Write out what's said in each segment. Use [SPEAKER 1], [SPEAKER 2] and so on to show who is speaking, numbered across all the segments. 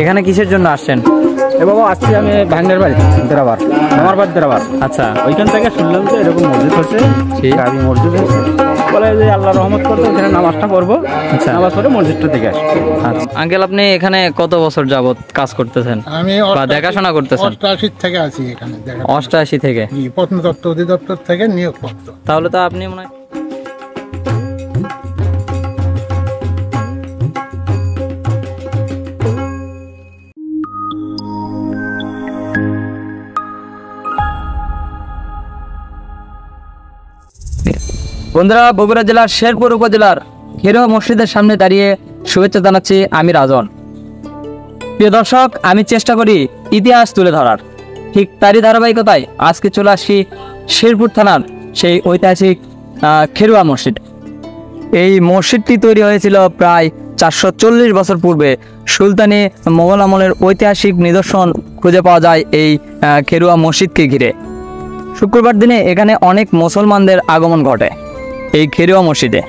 [SPEAKER 1] এখানে কিসের জন্য আসছেন?
[SPEAKER 2] এ বাবা আসছি আমি ভাঙ্গের বাড়ি দেরাবার, আমার বাড়ি দেরাবার।
[SPEAKER 1] আচ্ছা,
[SPEAKER 2] ওইখান থেকে শুনলাম যে এরকম মসজিদ হচ্ছে, গাড়ি মসজিদ হচ্ছে, বলে যে আল্লাহ রহমত করতে ওখানে নামাজটা করবো।
[SPEAKER 1] আচ্ছা,
[SPEAKER 2] নামাজ পড়ে মসজিদটা থেকে আসবো।
[SPEAKER 1] আচ্ছা আঙ্কেল, আপনি এখানে কত বছর যাবত কাজ করতেছেন
[SPEAKER 3] আমি
[SPEAKER 1] বা দেখাশোনা করতেছেন?
[SPEAKER 3] 88 থেকে আছি এখানে।
[SPEAKER 1] 88 থেকে?
[SPEAKER 3] প্রত্নতত্ত্ব অধিদপ্তর থেকে নিয়োগপ্রাপ্ত।
[SPEAKER 1] তাহলে তো আপনি মনে হয়
[SPEAKER 4] বন্ধুরা, বগুড়া জেলার শেরপুর উপজেলার খেরুয়া মসজিদের সামনে দাঁড়িয়ে শুভেচ্ছা জানাচ্ছি আমি রাজন। প্রিয় দর্শক, আমি চেষ্টা করি ইতিহাস তুলে ধরার, ঠিক তারই ধারাবাহিকতায় আজকে চলে আসি শেরপুর থানার সেই ঐতিহাসিক খেরুয়া মসজিদ। এই মসজিদটি তৈরি হয়েছিল প্রায় 440 বছর পূর্বে। সুলতানি মোগল আমলের ঐতিহাসিক নিদর্শন খুঁজে পাওয়া যায় এই খেরুয়া মসজিদকে ঘিরে। শুক্রবার দিনে এখানে অনেক মুসলমানদের আগমন ঘটে। এই খেরুয়া মসজিদে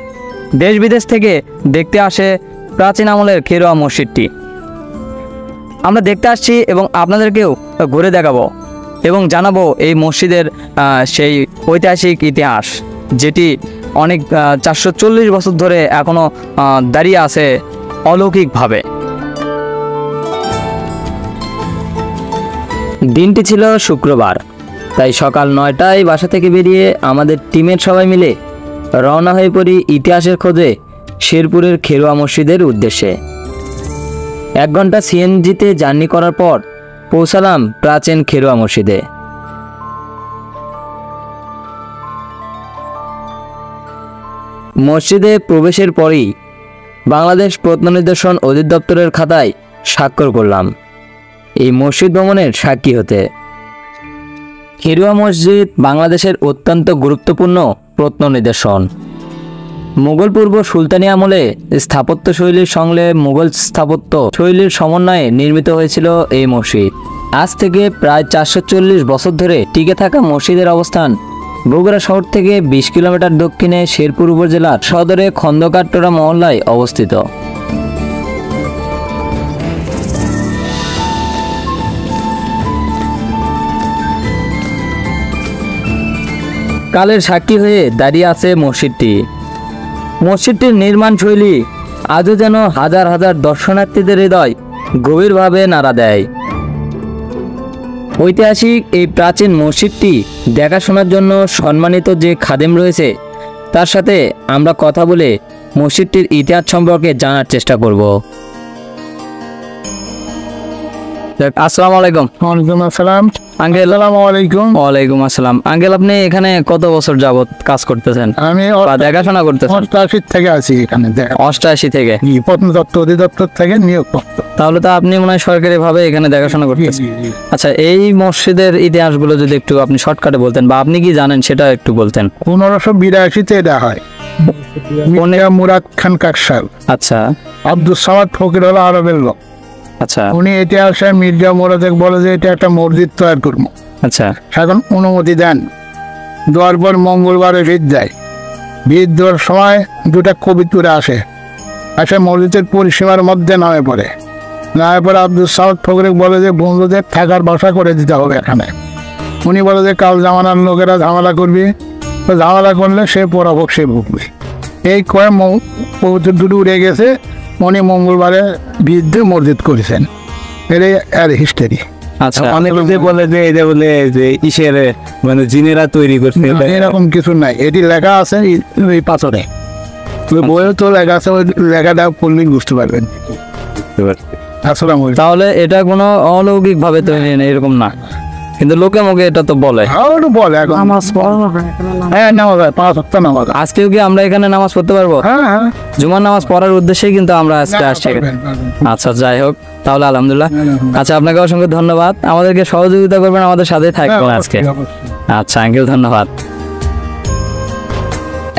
[SPEAKER 4] দেশ বিদেশ থেকে দেখতে আসে প্রাচীন আমলের খেরুয়া মসজিদটি। আমরা দেখতে আসছি এবং আপনাদেরকেও ঘুরে দেখাবো এবং জানাবো এই মসজিদের সেই ঐতিহাসিক ইতিহাস, যেটি অনেক 440 বছর ধরে এখনও দাঁড়িয়ে আছে অলৌকিকভাবে। দিনটি ছিল শুক্রবার, তাই সকাল 9টায় বাসা থেকে বেরিয়ে আমাদের টিমের সবাই মিলে রওনা হয়ে পড়ি ইতিহাসের খোঁজে শেরপুরের খেরুয়া মসজিদের উদ্দেশ্যে। 1 ঘন্টা সিএনজিতে জার্নি করার পর পৌঁছালাম প্রাচীন খেরুয়া মসজিদে। মসজিদে প্রবেশের পরই বাংলাদেশ প্রত্ননিদর্শন অধিদপ্তরের খাতায় স্বাক্ষর করলাম এই মসজিদ ভ্রমণের সাক্ষী হতে। খেরুয়া মসজিদ বাংলাদেশের অত্যন্ত গুরুত্বপূর্ণ প্রত্ননিদর্শন। মুঘল পূর্ব সুলতানি আমলে স্থাপত্য শৈলীর সঙ্গে মুঘল স্থাপত্য শৈলীর সমন্বয়ে নির্মিত হয়েছিল এই মসজিদ। আজ থেকে প্রায় 440 বছর ধরে টিকে থাকা মসজিদের অবস্থান বগুড়া শহর থেকে 20 কিলোমিটার দক্ষিণে শেরপুর উপজেলার সদরে খন্দকারটোরা মহল্লায় অবস্থিত। কালের সাক্ষী হয়ে দাঁড়িয়ে আছে মসজিদটি। মসজিদটির নির্মাণ শৈলী আজও যেন হাজার হাজার দর্শনার্থীদের হৃদয় গভীরভাবে নাড়া দেয়। ঐতিহাসিক এই প্রাচীন মসজিদটি দেখাশোনার জন্য সম্মানিত যে খাদেম রয়েছে তার সাথে আমরা কথা বলে মসজিদটির ইতিহাস সম্পর্কে জানার চেষ্টা করব। আসসালামু আলাইকুম।
[SPEAKER 3] ওয়ালাইকুম আসসালাম।
[SPEAKER 4] আঙ্কেল,
[SPEAKER 3] আসসালামু আলাইকুম।
[SPEAKER 4] ওয়ালাইকুম আসসালাম। আঙ্কেল, আপনি এখানে কত বছর যাবত কাজ করতেছেন
[SPEAKER 3] আমি
[SPEAKER 4] বা দেখাশোনা করতেছেন?
[SPEAKER 3] 88 থেকে আছি এখানে।
[SPEAKER 4] 88 থেকে?
[SPEAKER 3] প্রত্নতত্ত্ব অধিদপ্তর থেকে নিয়োগপ্রাপ্ত।
[SPEAKER 4] তাহলে তো আপনি মনে হয় সরকারি ভাবে এখানে দেখাশোনা করতেছেন। আচ্ছা, এই মসজিদের ইতিহাসগুলো যদি একটু আপনি শর্টকাটে বলতেন বা আপনি কি জানেন সেটা একটু বলতেন।
[SPEAKER 3] 1582-তে এটা হয়। মির্জা মুরাদ খান কাকসাল।
[SPEAKER 4] আচ্ছা।
[SPEAKER 3] আব্দুল সামাদ ফকির হলো আরবের লোক।
[SPEAKER 4] আচ্ছা।
[SPEAKER 3] উনি ইতিহাসে মির্জা মুরাদে বলে যে এটা একটা মসজিদ তৈরি করবো।
[SPEAKER 4] আচ্ছা।
[SPEAKER 3] এখন অনুমতি দেন। দেওয়ার পর মঙ্গলবারে ভিত দেয়। ভিত দেওয়ার সময় 2টা কবিতুরে আসে মসজিদের পরিসীমার মধ্যে নামে পড়ে। নামে পড়ে আব্দুল সামাদ ফকির বলে যে বন্ধুদের থাকার বাসা করে দিতে হবে এখানে। উনি বলে যে কাল জামানার লোকেরা ঝামেলা করবি, তো ঝামেলা করলে সে পরাভোগ সে ভুগবে। এই কয়ে পবিত্র দুটো উড়ে গেছে। উনি মঙ্গলবারে ভিত দিয়ে মসজিদ করেছেন। এটাই আর হিস্টোরি।
[SPEAKER 4] আচ্ছা।
[SPEAKER 2] অনেকে বলে যে এটা বলে যে ইসের মানে জিনেরা তৈরি করছে,
[SPEAKER 3] এরকম কিছু নাই। এটি লেখা আছে এই পাথরে, বইও তো লেখা আছে, ওই লেখাটা পড়লেই বুঝতে পারবেন।
[SPEAKER 4] তাহলে এটা কোনো অলৌকিক ভাবে তৈরি না, এরকম না, কিন্তু লোকে মুখে এটা তো বলে।
[SPEAKER 3] বলে হ্যাঁ, নামাজ হয় 5 ওয়াক্ত নামাজ।
[SPEAKER 4] আজকেও কি আমরা এখানে নামাজ পড়তে পারবো?
[SPEAKER 3] হ্যাঁ,
[SPEAKER 4] জুমার নামাজ পড়ার উদ্দেশ্যেই কিন্তু আমরা আজকে আসছি। আচ্ছা, যাই হোক, তাহলে আলহামদুলিল্লাহ। আচ্ছা, আপনাকে অসংখ্য ধন্যবাদ। আমাদেরকে সহযোগিতা করবেন, আমাদের সাথে থাকবেন আজকে। আচ্ছা আঙ্কেল, ধন্যবাদ।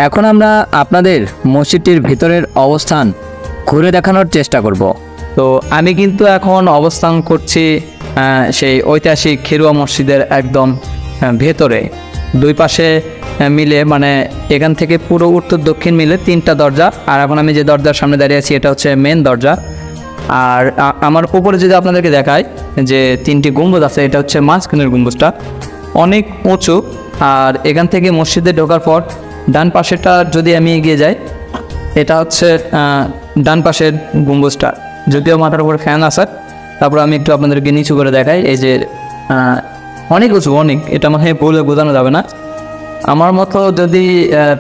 [SPEAKER 4] এখন আমরা আপনাদের মসজিদটির ভিতরের অবস্থান ঘুরে দেখানোর চেষ্টা করব। তো আমি কিন্তু এখন অবস্থান করছি সেই ঐতিহাসিক খেরুয়া মসজিদের একদম ভেতরে। 2 পাশে মিলে মানে এখান থেকে পুরো উত্তর দক্ষিণ মিলে 3টা দরজা। আর এখন আমি যে দরজার সামনে দাঁড়িয়ে আছি এটা হচ্ছে মেন দরজা। আর আমার উপরে যদি আপনাদেরকে দেখায় যে 3টি গম্বুজ আছে, এটা হচ্ছে মাঝখানের গম্বুজটা, অনেক উঁচু। আর এখান থেকে মসজিদে ঢোকার পর ডান পাশেরটা যদি আমি এগিয়ে যাই, এটা হচ্ছে ডান পাশের গম্বুজটা, যদিও মাথার উপরে ফ্যান আছে। তারপর আমি একটু আপনাদেরকে নিচু করে দেখাই, এই যে অনেক উঁচু, অনেক, এটা মানে বলে বোঝানো যাবে না। আমার মতো যদি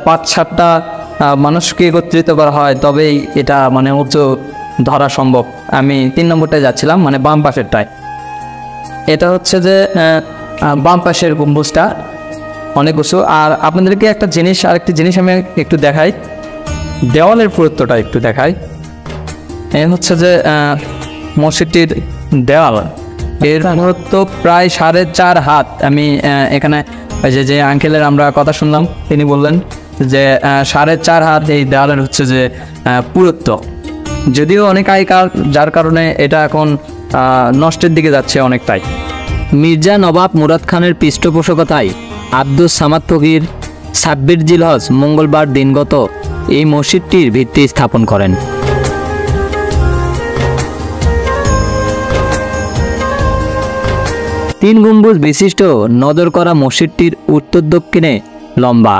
[SPEAKER 4] 5-7টা মানুষকে একত্রিত করা হয় তবেই এটা মানে উঁচু ধরা সম্ভব। আমি 3 নম্বরটায় যাচ্ছিলাম, মানে বাম পাশেরটায়। এটা হচ্ছে যে বাম পাশের গম্বুজটা অনেক উঁচু। আর আপনাদেরকে আরেকটি জিনিস আমি একটু দেখাই, দেওয়ালের পুরুত্বটা একটু দেখাই। এ হচ্ছে যে মসজিদটির দেওয়াল, এর পুরুত্ব প্রায় 4.5 হাত। আমি এখানে যে আঙ্কেলের আমরা কথা শুনলাম, তিনি বললেন যে 4.5 হাত এই দেওয়ালের হচ্ছে যে পুরুত্ব। যদিও অনেক আগেকার, যার কারণে এটা এখন নষ্টের দিকে যাচ্ছে অনেকটাই। মির্জা নবাব মুরাদ খানের পৃষ্ঠপোষকতায় আব্দুস সামাদ ফকির 26 জিলহজ মঙ্গলবার দিনগত এই মসজিদটির ভিত্তি স্থাপন করেন। তিন গম্বুজ বিশিষ্ট নজর করা মসজিদটির উত্তর দক্ষিণে লম্বা,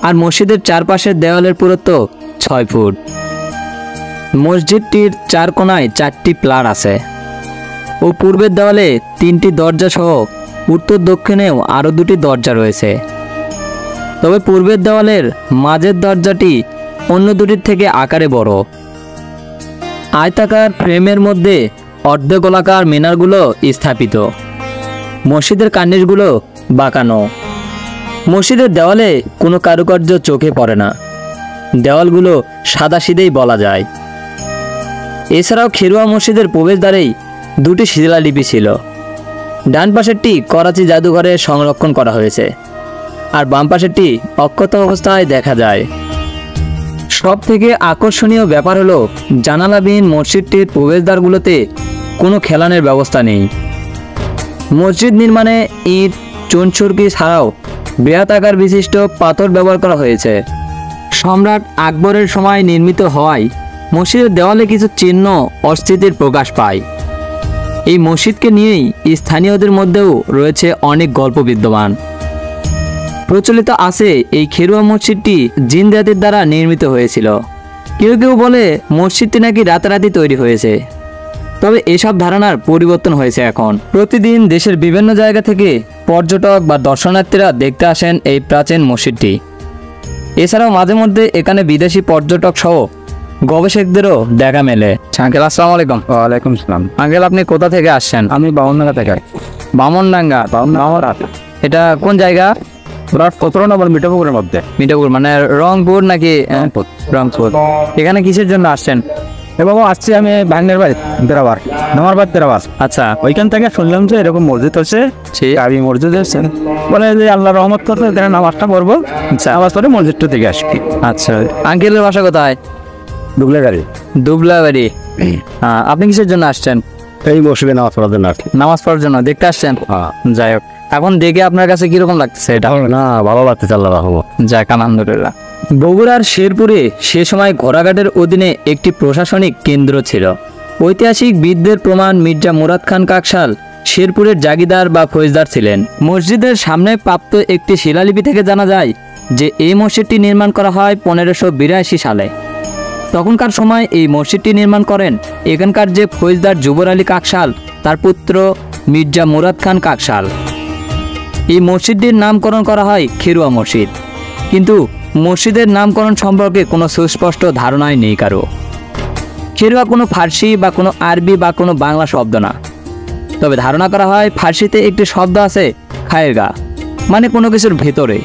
[SPEAKER 4] আর মসজিদের চারপাশের দেওয়ালের পুরুত্ব 6 ফুট। মসজিদটির 4 কোণায় 4টি প্লার আছে ও পূর্বের দেওয়ালে 3টি দরজা সহ উত্তর দক্ষিণেও আরও 2টি দরজা রয়েছে। তবে পূর্বের দেওয়ালের মাঝের দরজাটি অন্য দুটির থেকে আকারে বড়। আয়তাকার ফ্রেমের মধ্যে অর্ধগোলাকার মিনারগুলো স্থাপিত। মসজিদের কার্নিশগুলো বাঁকানো। মসজিদের দেওয়ালে কোনো কারুকার্য চোখে পড়ে না, দেওয়ালগুলো সাদাসিধেই বলা যায়। এছাড়াও খেরুয়া মসজিদের প্রবেশদ্বারেই 2টি শিলালিপি ছিল। ডান পাশেরটি করাচি জাদুঘরে সংরক্ষণ করা হয়েছে, আর বাম পাশেরটি অক্ষত অবস্থায় দেখা যায়। সব থেকে আকর্ষণীয় ব্যাপার হলো জানালাবিহীন মসজিদটির প্রবেশদ্বারগুলোতে কোনো খেলানের ব্যবস্থা নেই। মসজিদ নির্মাণে ইট, চুনসুরকি ছাড়াও বৃহৎ আকার বিশিষ্ট পাথর ব্যবহার করা হয়েছে। সম্রাট আকবরের সময় নির্মিত হওয়ায় মসজিদের দেওয়ালে কিছু চিহ্ন অস্তিত্বের প্রকাশ পায়। এই মসজিদকে নিয়েই স্থানীয়দের মধ্যেও রয়েছে অনেক গল্প বিদ্যমান। প্রচলিত আছে এই খেরুয়া মসজিদটি জিন জাতির দ্বারা নির্মিত হয়েছিল। কেউ কেউ বলে মসজিদটি নাকি রাতারাতি তৈরি হয়েছে, তবে এসব ধারণার পরিবর্তন হয়েছে এখন। প্রতিদিন দেশের বিভিন্ন জায়গা থেকে পর্যটক বা দর্শনার্থীরা দেখতে আসেন এই প্রাচীন মসজিদটি। এছাড়াও মাঝে মধ্যে এখানে বিদেশি পর্যটক সহ গবেষকদেরও দেখা মেলে। আঙ্কেল আসসালামু আলাইকুম।
[SPEAKER 2] ওয়ালাইকুম সালাম।
[SPEAKER 4] আঙ্কেল আপনি কোথা থেকে আসছেন?
[SPEAKER 2] আমি বামনডাঙ্গা থেকে।
[SPEAKER 4] বামনডাঙ্গা? এটা কোন জায়গা?
[SPEAKER 2] 17 নম্বর মিঠাপুকুরের মধ্যে।
[SPEAKER 4] মিঠাপুকুর মানে রংপুর নাকি? রংপুর। এখানে কিসের জন্য আসছেন?
[SPEAKER 2] এ বাবা, আসছি আমি ভাগ্নের বাড়ি দেরাবার, নামারবাদ দেরাবার।
[SPEAKER 4] আচ্ছা,
[SPEAKER 2] ওইখান থেকে শুনলাম যে এরকম মসজিদ হচ্ছে, কাবি মসজিদ হচ্ছে, বলে যে আল্লাহ রহমত করতে এখানে নামাজটা পড়বো। নামাজ পড়ে মসজিদটা থেকে আসি।
[SPEAKER 4] আচ্ছা, আঙ্কেলের বাসা কোথায়?
[SPEAKER 2] দুবলাগাড়ি।
[SPEAKER 4] দুবলাবাড়ি। আপনি কিসের জন্য আসছেন?
[SPEAKER 2] এই মসজিদে নামাজ পড়ার জন্য আসছি।
[SPEAKER 4] নামাজ পড়ার জন্য দেখতে আসছেন? যাই হোক, এখন দেখে আপনার কাছে কিরকম লাগছে এটা?
[SPEAKER 2] না, ভালো লাগতেছে, আল্লাহ রহমত।
[SPEAKER 4] যাক, আলহামদুলিল্লাহ। বগুড়ার শেরপুরে সে সময় ঘোড়াঘাটের অধীনে একটি প্রশাসনিক কেন্দ্র ছিল। ঐতিহাসিক বিদদের প্রমাণ মির্জা মুরাদ খান কাকশাল শেরপুরের জাগিদার বা ফৌজদার ছিলেন। মসজিদের সামনে প্রাপ্ত একটি শিলালিপি থেকে জানা যায় যে এই মসজিদটি নির্মাণ করা হয় 1582 সালে। তখনকার সময় এই মসজিদটি নির্মাণ করেন এখানকার যে ফৌজদার জুবর আলী কাকশাল, তার পুত্র মির্জা মুরাদ খান কাকশাল। এই মসজিদটির নামকরণ করা হয় খেরুয়া মসজিদ, কিন্তু মসজিদের নামকরণ সম্পর্কে কোনো সুস্পষ্ট ধারণাই নেই কারো। খেরুয়া কোনো ফার্সি বা কোনো আরবি বা কোনো বাংলা শব্দ না, তবে ধারণা করা হয় ফার্সিতে একটি শব্দ আছে খায়েরগা, মানে কোনো কিছুর ভেতরে।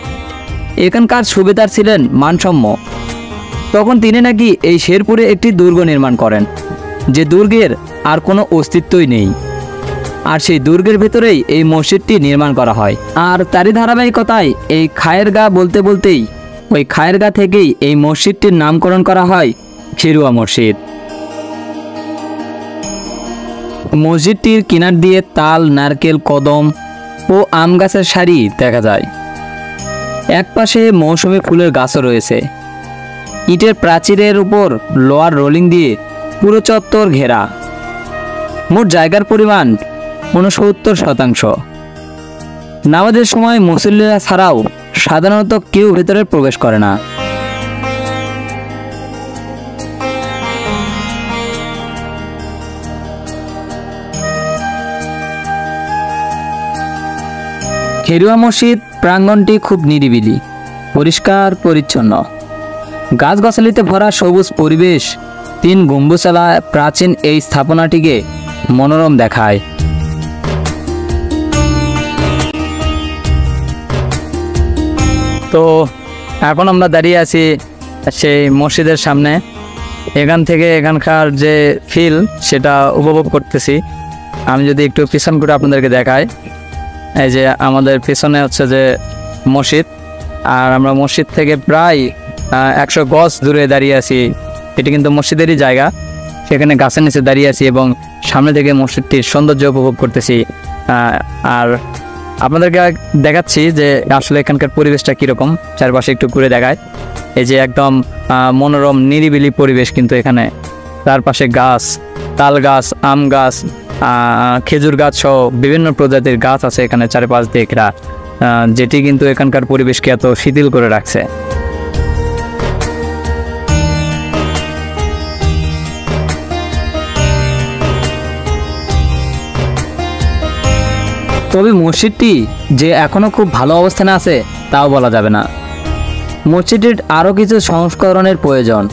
[SPEAKER 4] এখানকার সুবেদার ছিলেন মানসম্য। তখন তিনি নাকি এই শেরপুরে একটি দুর্গ নির্মাণ করেন, যে দুর্গের আর কোনো অস্তিত্বই নেই, আর সেই দুর্গের ভেতরেই এই মসজিদটি নির্মাণ করা হয়। আর তারই ধারাবাহিকতায় এই খায়েরগা বলতে বলতেই ওই খায়েরগা থেকেই এই মসজিদটির নামকরণ করা হয় খেরুয়া মসজিদ। মসজিদটির কিনার দিয়ে তাল, নারকেল, কদম ও আম গাছের সারি দেখা যায়। একপাশে মৌসুমী ফুলের গাছও রয়েছে। ইটের প্রাচীরের উপর লোহার রোলিং দিয়ে পুরো চত্বর ঘেরা। মোট জায়গার পরিমাণ 69%। নামাজের সময় মুসল্লিরা ছাড়াও সাধারণত কেউ ভেতরে প্রবেশ করে না। খেরুয়া মসজিদ প্রাঙ্গণটি খুব নিরিবিলি, পরিষ্কার পরিচ্ছন্ন। গাছগাছালিতে ভরা সবুজ পরিবেশ 3 গম্বুজওয়ালা প্রাচীন এই স্থাপনাটিকে মনোরম দেখায়।
[SPEAKER 1] তো এখন আমরা দাঁড়িয়ে আছি সেই মসজিদের সামনে। এখান থেকে এখানকার যে ফিল সেটা উপভোগ করতেছি। আমি যদি একটু পিছন করে আপনাদেরকে দেখাই, এই যে আমাদের পিছনে হচ্ছে যে মসজিদ, আর আমরা মসজিদ থেকে প্রায় 100 গজ দূরে দাঁড়িয়ে আছি। এটি কিন্তু মসজিদেরই জায়গা, সেখানে গাছের নিচে দাঁড়িয়ে আছি এবং সামনে থেকে মসজিদটির সৌন্দর্য উপভোগ করতেছি। আর আপনাদেরকে দেখাচ্ছি যে আসলে এখানকার পরিবেশটা কীরকম, চারপাশে একটু ঘুরে দেখায়। এই যে একদম মনোরম নিরিবিলি পরিবেশ কিন্তু এখানে। চারপাশে গাছ, তাল গাছ, আম গাছ, খেজুর গাছ সহ বিভিন্ন প্রজাতির গাছ আছে এখানে চারপাশ দিয়ে ঘেরা, যেটি কিন্তু এখানকার পরিবেশকে এত শিথিল করে রাখছে।
[SPEAKER 4] তবে মসজিদটি যে এখনো খুব ভালো অবস্থানে আছে তাও বলা যাবে না। মসজিদটির আরও কিছু সংস্করণের প্রয়োজন।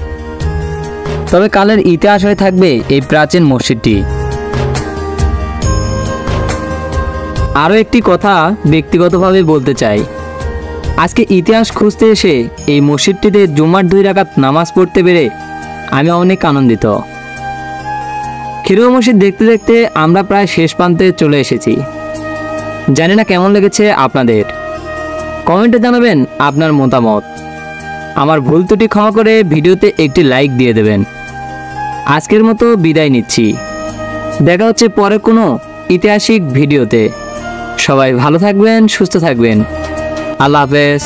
[SPEAKER 4] তবে কালের ইতিহাস হয়ে থাকবে এই প্রাচীন মসজিদটি। আরও একটি কথা ব্যক্তিগতভাবে বলতে চাই, আজকে ইতিহাস খুঁজতে এসে এই মসজিদটিতে জুমার 2 রাকাত নামাজ পড়তে পেরে আমি অনেক আনন্দিত। খেরুয়া মসজিদ দেখতে দেখতে আমরা প্রায় শেষ প্রান্তে চলে এসেছি। জানি না কেমন লেগেছে আপনাদের, কমেন্টে জানাবেন আপনার মতামত। আমার ভুল ত্রুটি ক্ষমা করে ভিডিওতে একটি লাইক দিয়ে দেবেন। আজকের মতো বিদায় নিচ্ছি, দেখা হচ্ছে পরে কোনো ঐতিহাসিক ভিডিওতে। সবাই ভালো থাকবেন, সুস্থ থাকবেন। আল্লাহ হাফেজ।